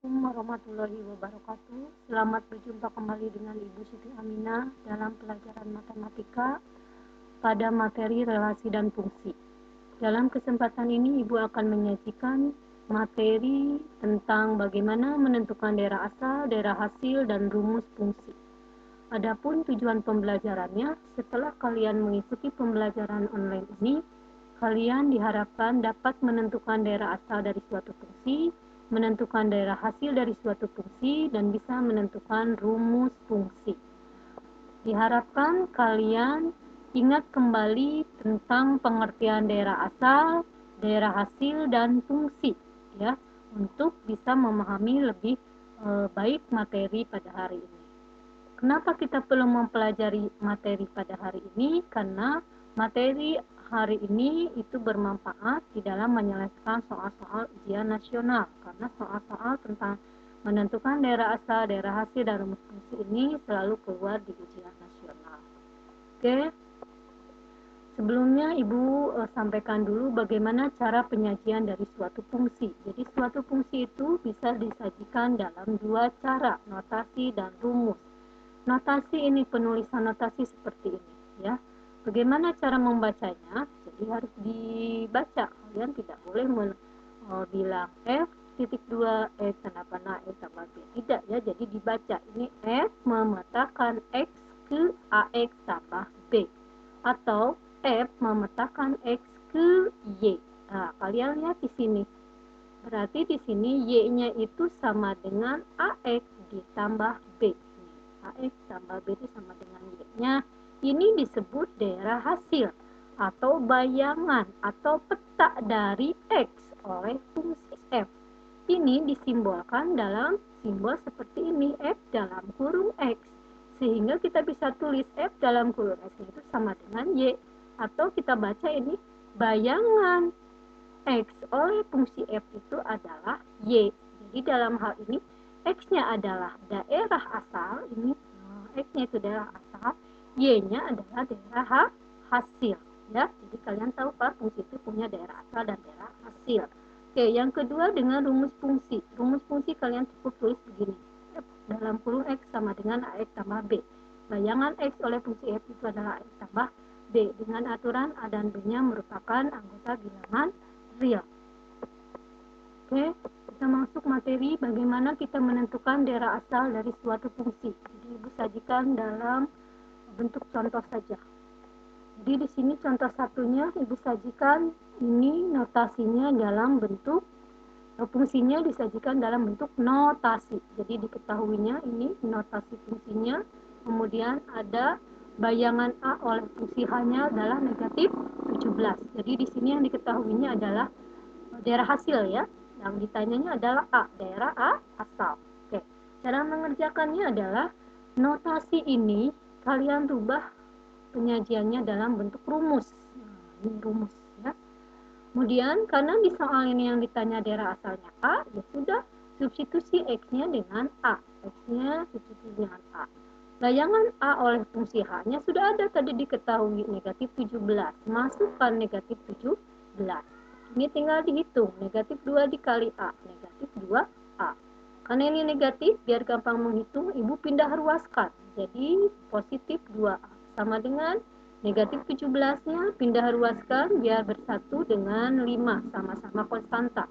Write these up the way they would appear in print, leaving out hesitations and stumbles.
Assalamualaikum warahmatullahi wabarakatuh. Selamat berjumpa kembali dengan Ibu Siti Aminah dalam pelajaran matematika pada materi relasi dan fungsi. Dalam kesempatan ini Ibu akan menyajikan materi tentang bagaimana menentukan daerah asal, daerah hasil, dan rumus fungsi. Adapun tujuan pembelajarannya, setelah kalian mengikuti pembelajaran online ini, kalian diharapkan dapat menentukan daerah asal dari suatu fungsi, menentukan daerah hasil dari suatu fungsi, dan bisa menentukan rumus fungsi. Diharapkan kalian ingat kembali tentang pengertian daerah asal, daerah hasil, dan fungsi, ya, untuk bisa memahami lebih baik materi pada hari ini. Kenapa kita perlu mempelajari materi pada hari ini? Karena materi hari ini itu bermanfaat di dalam menyelesaikan soal-soal ujian nasional. Karena soal-soal tentang menentukan daerah asal, daerah hasil, dan rumus fungsi ini selalu keluar di ujian nasional. Oke. Sebelumnya Ibu sampaikan dulu bagaimana cara penyajian dari suatu fungsi. Jadi suatu fungsi itu bisa disajikan dalam dua cara, notasi dan rumus. Notasi ini, penulisan notasi seperti ini, ya. Bagaimana cara membacanya? Jadi harus dibaca. Kalian tidak boleh bilang F titik 2 tanda panah tambah B. Tidak, ya. Jadi dibaca. Ini F memetakan X ke AX tambah B. Atau F memetakan X ke Y. Nah, kalian lihat di sini. Berarti di sini Y-nya itu sama dengan AX ditambah B. AX tambah B itu sama dengan Y-nya. Ini disebut daerah hasil atau bayangan atau peta dari X oleh fungsi F. Ini disimbolkan dalam simbol seperti ini, F dalam kurung X. Sehingga kita bisa tulis F dalam kurung X itu sama dengan Y. Atau kita baca ini bayangan X oleh fungsi F itu adalah Y. Jadi dalam hal ini X-nya adalah daerah asal, ini X-nya itu daerah asal, Y-nya adalah daerah hasil. Ya, jadi kalian tahu Pak, fungsi itu punya daerah asal dan daerah hasil. Oke, yang kedua dengan rumus fungsi. Rumus fungsi kalian cukup tulis begini. F dalam kurung X sama dengan AX tambah B. Bayangan X oleh fungsi F itu adalah AX tambah B. Dengan aturan A dan B-nya merupakan anggota bilangan real. Oke, kita masuk materi bagaimana kita menentukan daerah asal dari suatu fungsi. Jadi Ibu sajikan dalam bentuk contoh saja. Jadi di sini contoh satunya Ibu sajikan ini notasinya dalam bentuk fungsinya disajikan dalam bentuk notasi. Jadi diketahuinya ini notasi fungsinya. Kemudian ada bayangan A oleh fungsi H-nya adalah negatif 17. Jadi di sini yang diketahuinya adalah daerah hasil, ya. Yang ditanyanya adalah A, daerah A asal. Oke. Cara mengerjakannya adalah notasi ini kalian rubah penyajiannya dalam bentuk rumus. Nah, ini rumus, ya. Kemudian karena di soal ini yang ditanya daerah asalnya A, ya sudah substitusi X-nya dengan A. X-nya substitusi dengan A. Bayangan A oleh fungsi H-nya sudah ada tadi diketahui negatif 17. Masukkan negatif 17. Ini tinggal dihitung, negatif 2 dikali A, negatif 2A. Karena ini negatif, biar gampang menghitung, Ibu pindah ruaskan. Jadi positif 2A sama dengan negatif 17-nya pindah ruaskan biar bersatu dengan 5, sama-sama konstanta.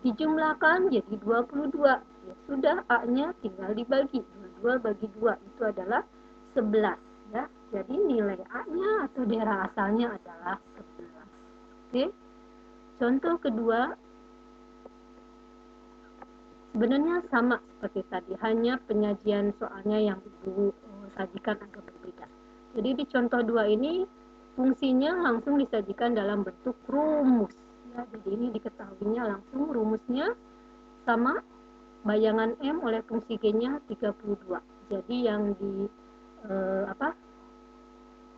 Dijumlahkan jadi 22. Ya sudah, A-nya tinggal dibagi. 22 bagi 2 itu adalah 11. Ya. Jadi nilai A-nya atau daerah asalnya adalah 11. Oke. Contoh kedua, sebenarnya sama seperti tadi, hanya penyajian soalnya yang Ibu sajikan agak berbeda. Jadi di contoh 2 ini, fungsinya langsung disajikan dalam bentuk rumus. Ya, jadi ini diketahuinya langsung rumusnya sama bayangan M oleh fungsi G-nya 32. Jadi yang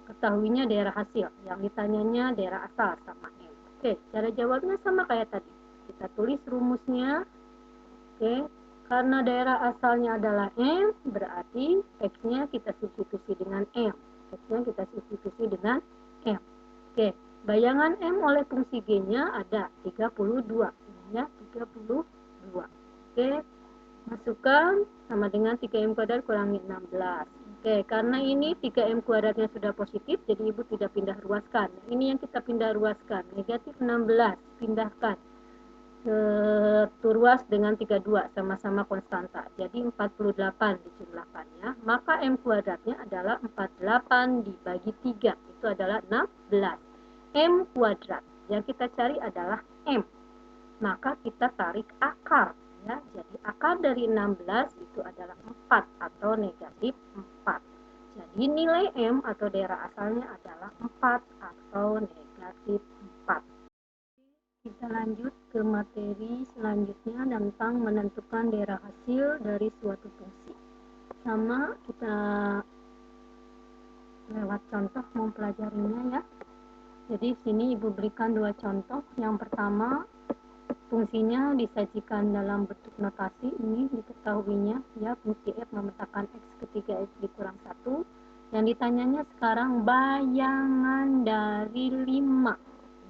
ketahuinya daerah hasil, yang ditanyanya daerah asal sama M. Oke, cara jawabnya sama kayak tadi. Kita tulis rumusnya. Oke, karena daerah asalnya adalah M, berarti X-nya kita substitusi dengan M. X-nya kita substitusi dengan M. Oke, bayangan M oleh fungsi G-nya ada 32. Ini ya, 32. Oke, Masukkan sama dengan 3M kuadrat kurangi 16. Oke, karena ini 3M kuadratnya sudah positif, jadi Ibu tidak pindah ruaskan. Ini yang kita pindah ruaskan, negatif 16, pindahkan ke ruas dengan 32, sama-sama konstanta. Jadi 48 dijumlahkan ya. Maka M kuadratnya adalah 48 dibagi 3, itu adalah 16. M kuadrat yang kita cari adalah M. Maka kita tarik akar ya. Jadi akar dari 16 itu adalah 4 atau negatif 4. Jadi nilai M atau daerah asalnya adalah 4 atau negatif 4. Kita lanjut ke materi selanjutnya tentang menentukan daerah hasil dari suatu fungsi. Sama kita lewat contoh mempelajarinya ya. Jadi sini Ibu berikan dua contoh. Yang pertama, fungsinya disajikan dalam bentuk notasi, ini diketahuinya ya, fungsi f memetakan x ketika x dikurang 1. Yang ditanyanya sekarang bayangan dari 5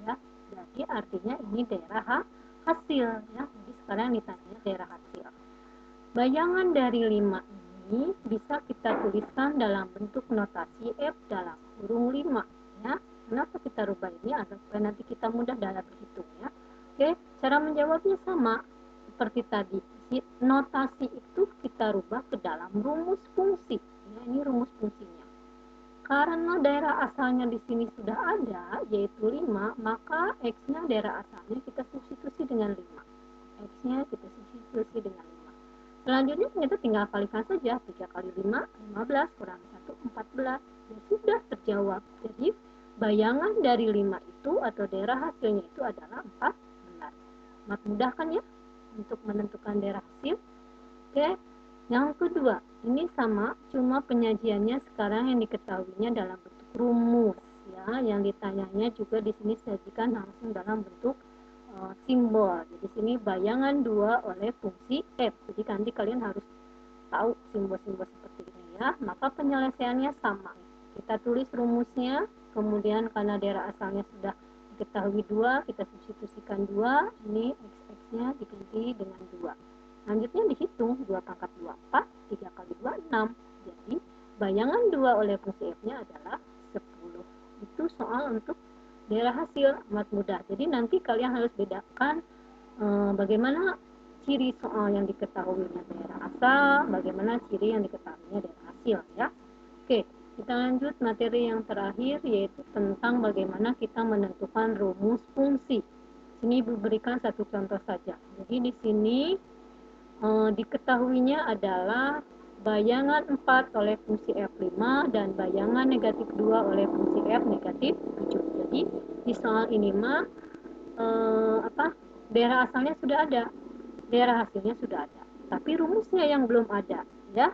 ya. Jadi artinya ini daerah hasil ya. Jadi sekarang ditanya daerah hasil. Bayangan dari 5 ini bisa kita tuliskan dalam bentuk notasi f dalam kurung 5 ya. Kenapa kita rubah ini? Supaya nanti kita mudah dalam berhitung ya. Oke, cara menjawabnya sama seperti tadi. Notasi itu kita rubah ke dalam rumus fungsi. Ya, ini rumus fungsinya. Karena daerah asalnya di sini sudah ada, yaitu 5, maka x-nya daerah asalnya kita substitusi dengan 5. X-nya kita substitusi dengan 5. Selanjutnya kita tinggal kalikan saja. 3 kali 5, 15, kurang 1, 14. Ya sudah terjawab. Jadi bayangan dari 5 itu atau daerah hasilnya itu adalah 14. Amat mudah kan ya untuk menentukan daerah hasil. Oke, yang kedua ini sama, cuma penyajiannya sekarang yang diketahuinya dalam bentuk rumus ya. Yang ditanyanya juga di sini disajikan langsung dalam bentuk simbol. Jadi sini bayangan 2 oleh fungsi f. Jadi nanti kalian harus tahu simbol-simbol seperti ini ya. Maka penyelesaiannya sama. Kita tulis rumusnya, kemudian karena daerah asalnya sudah diketahui 2, kita substitusikan 2, ini x-nya diganti dengan 2. Lanjutnya dihitung, 2 pangkat 2, 4, 3 kali 2, 6. Jadi bayangan 2 oleh fungsi f-nya adalah 10. Itu soal untuk daerah hasil, amat mudah. Jadi nanti kalian harus bedakan bagaimana ciri soal yang diketahuinya daerah asal, bagaimana ciri yang diketahuinya daerah hasil ya. Oke, kita lanjut materi yang terakhir, yaitu tentang bagaimana kita menentukan rumus fungsi. Sini Ibu berikan satu contoh saja. Jadi di sini diketahuinya adalah bayangan 4 oleh fungsi f5 dan bayangan negatif 2 oleh fungsi f negatif 7. Jadi di soal ini mah daerah asalnya sudah ada, daerah hasilnya sudah ada, tapi rumusnya yang belum ada ya.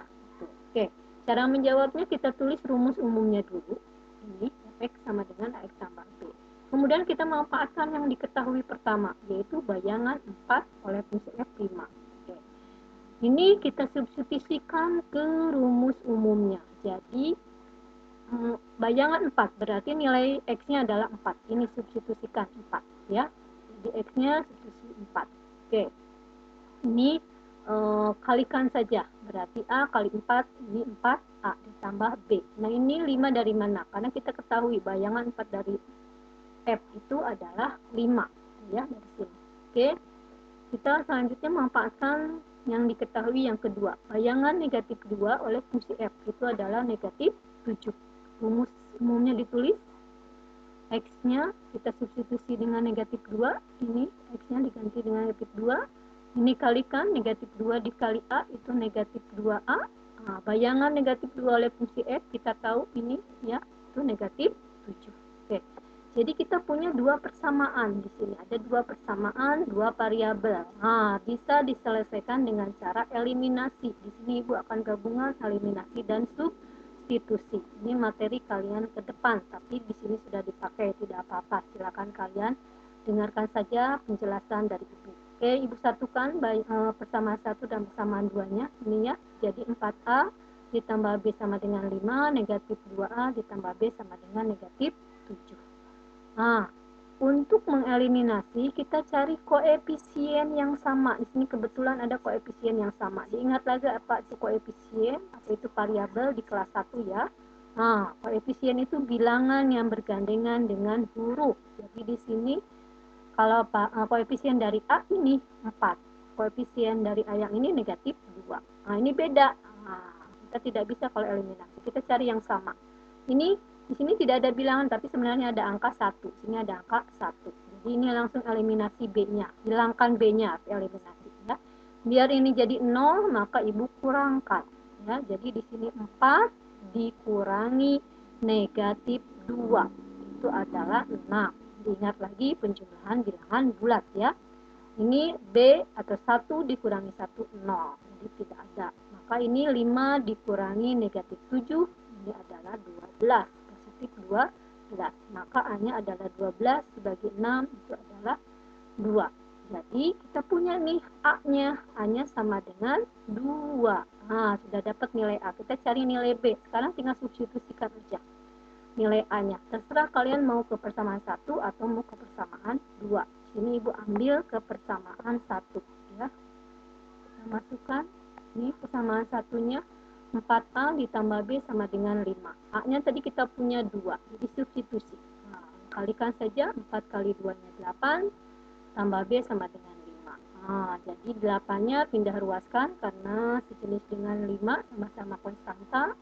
Oke, cara menjawabnya kita tulis rumus umumnya dulu. Ini fx sama dengan ax tambah b. Kemudian kita memanfaatkan yang diketahui pertama, yaitu bayangan 4 oleh fungsi f5. Oke. Ini kita substitusikan ke rumus umumnya. Jadi bayangan 4 berarti nilai x-nya adalah 4. Ini substitusikan 4 ya. Jadi x-nya substitusi 4. Oke. Ini kalikan saja. Berarti A kali 4, ini 4A ditambah B. Nah, ini 5 dari mana? Karena kita ketahui bayangan 4 dari F itu adalah 5 ya, dari sini. Oke. Kita selanjutnya memanfaatkan yang diketahui yang kedua. Bayangan negatif 2 oleh fungsi F itu adalah negatif 7. Rumus umumnya ditulis. X-nya kita substitusi dengan negatif 2. Ini X-nya diganti dengan negatif 2. Ini kalikan negatif 2 dikali A itu negatif 2A. Nah, bayangan negatif 2 oleh fungsi F kita tahu ini ya, itu negatif 7. Oke. Jadi kita punya dua persamaan di sini. Ada dua persamaan, dua variabel. Nah, bisa diselesaikan dengan cara eliminasi. Di sini Ibu akan gabungan eliminasi dan substitusi. Ini materi kalian ke depan, tapi di sini sudah dipakai, tidak apa-apa. Silakan kalian dengarkan saja penjelasan dari Ibu. Oke, Ibu satukan persamaan 1 dan persamaan 2-nya. Ini ya. Jadi 4A ditambah B sama dengan 5, negatif 2A ditambah B sama dengan negatif 7. Nah, Untuk mengeliminasi, kita cari koefisien yang sama. Di sini kebetulan ada koefisien yang sama. Diingat lagi apa itu koefisien, atau itu variabel di kelas 1 ya. Nah, koefisien itu bilangan yang bergandengan dengan huruf. Jadi di sini kalau koefisien dari A ini 4. Koefisien dari A yang ini negatif 2. Nah, ini beda. Nah, kita tidak bisa kalau eliminasi. Kita cari yang sama. Ini di sini tidak ada bilangan, tapi sebenarnya ada angka 1. Sini ada angka 1. Jadi ini langsung eliminasi B-nya. Hilangkan B-nya, eliminasi ya. Biar ini jadi 0, maka Ibu kurangkan. Ya, jadi di sini 4 dikurangi negatif 2. Itu adalah 6. Diingat lagi penjumlahan bilangan bulat ya. Ini B atau 1 dikurangi 1, 0. Jadi tidak ada. Maka ini 5 dikurangi negatif 7, ini adalah 12. Positif 12. Maka A-nya adalah 12 dibagi 6, itu adalah 2. Jadi kita punya nih A-nya. A-nya sama dengan 2. Nah, sudah dapat nilai A. Kita cari nilai B. Sekarang tinggal substitusikan aja nilai A-nya. Terserah kalian mau ke persamaan 1 atau mau ke persamaan 2. Sini Ibu ambil ke persamaan 1 ya. Kita masukkan ini persamaan satunya 4A ditambah B sama dengan 5. A-nya tadi kita punya 2. Jadi substitusi. Nah, kalikan saja 4 kali 2-nya 8 tambah B sama dengan 5. Nah, jadi 8-nya pindah ruaskan karena sejenis dengan 5 sama-sama konstanta.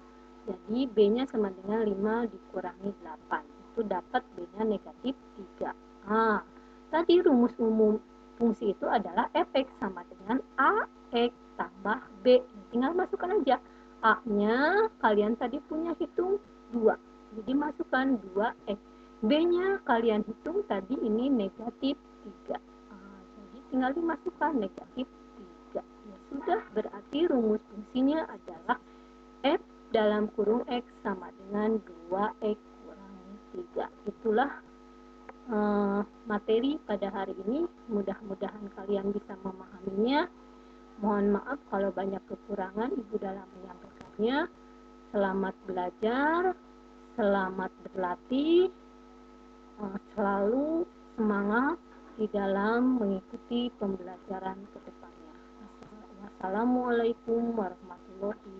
Jadi B-nya sama dengan 5 dikurangi 8. Itu dapat B-nya negatif 3. Nah, tadi rumus umum fungsi itu adalah Fx sama dengan Ax tambah B. Tinggal masukkan aja. A-nya kalian tadi punya hitung 2. Jadi masukkan 2x. B-nya kalian hitung tadi ini negatif 3. Nah, jadi tinggal dimasukkan negatif 3. Ya sudah, berarti rumus fungsinya adalah F dalam kurung X sama dengan 2X kurangi 3. Itulah materi pada hari ini. Mudah-mudahan kalian bisa memahaminya. Mohon maaf kalau banyak kekurangan Ibu dalam menyampaikannya. Selamat belajar, selamat berlatih, selalu semangat di dalam mengikuti pembelajaran ke depannya. Wassalamualaikum warahmatullahi